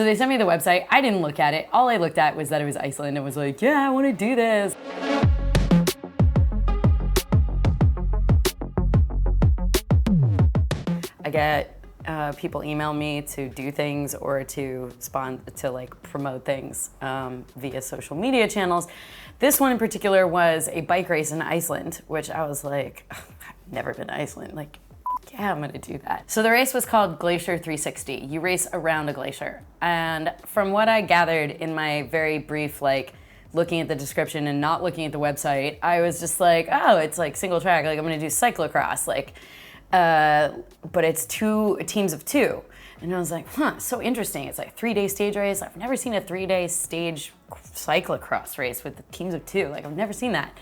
So they sent me the website. I didn't look at it. All I looked at was that it was Iceland and was like, yeah, I want to do this. I get people email me to do things or to like promote things via social media channels. This one in particular was a bike race in Iceland, which I was like, I've never been to Iceland. Like, yeah, I'm gonna do that. So the race was called Glacier 360. You race around a glacier. And from what I gathered in my very brief, like, looking at the description and not looking at the website, I was just like, oh, it's like single track, like I'm gonna do cyclocross, like, but it's teams of two. And I was like, huh, so interesting. It's like a 3-day stage race. I've never seen a 3-day stage cyclocross race with teams of two. Like, I've never seen that.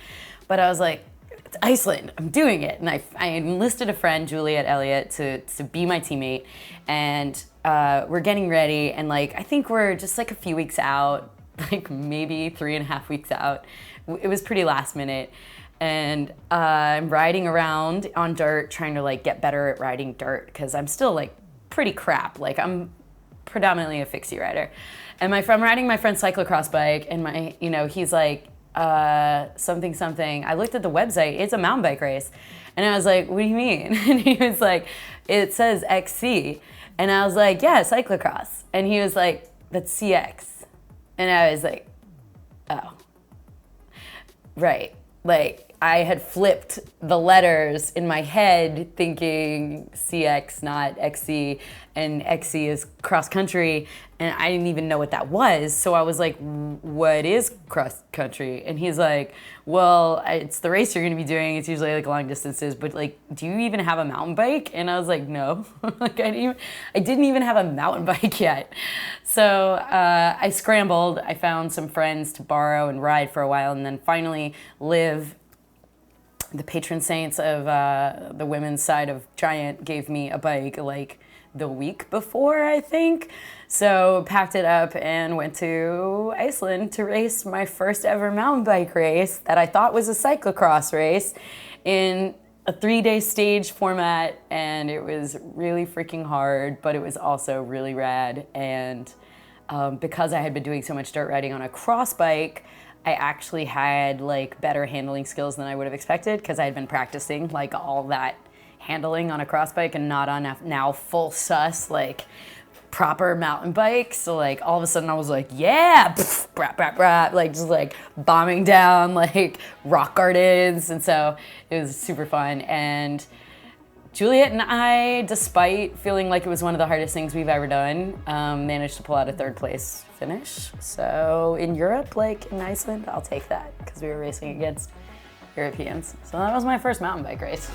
But I was like, it's Iceland, I'm doing it. And I enlisted a friend, Juliet Elliott, to be my teammate. And we're getting ready. And like, I think we're just like a few weeks out, like maybe 3.5 weeks out. It was pretty last minute. And I'm riding around on dirt, trying to like get better at riding dirt because I'm still like pretty crap. Like I'm predominantly a fixie rider. And I'm riding my friend's cyclocross bike and he's like, something. I looked at the website, it's a mountain bike race. And I was like, what do you mean? And he was like, it says XC. And I was like, yeah, cyclocross. And he was like, that's CX. And I was like, oh, right. Like, I had flipped the letters in my head thinking CX, not XC, and XC is cross country, and I didn't even know what that was. So I was like, what is cross country? And he's like, well, it's the race you're gonna be doing. It's usually like long distances, but like, do you even have a mountain bike? And I was like, no, like I didn't even have a mountain bike yet. So I scrambled, I found some friends to borrow and ride for a while, and then finally Liv, the patron saints of the women's side of Giant, gave me a bike like the week before, I think. So packed it up and went to Iceland to race my first ever mountain bike race that I thought was a cyclocross race in a 3-day stage format. And it was really freaking hard, but it was also really rad. And because I had been doing so much dirt riding on a cross bike, I actually had like better handling skills than I would have expected because I had been practicing like all that handling on a cross bike and not on a now full sus like proper mountain bike. So like all of a sudden I was like, yeah, pff, brap, brap, brap, like just like bombing down like rock gardens. And so it was super fun. And Juliet and I, despite feeling like it was one of the hardest things we've ever done, managed to pull out a 3rd place finish. So in Europe, like in Iceland, I'll take that because we were racing against Europeans. So that was my first mountain bike race.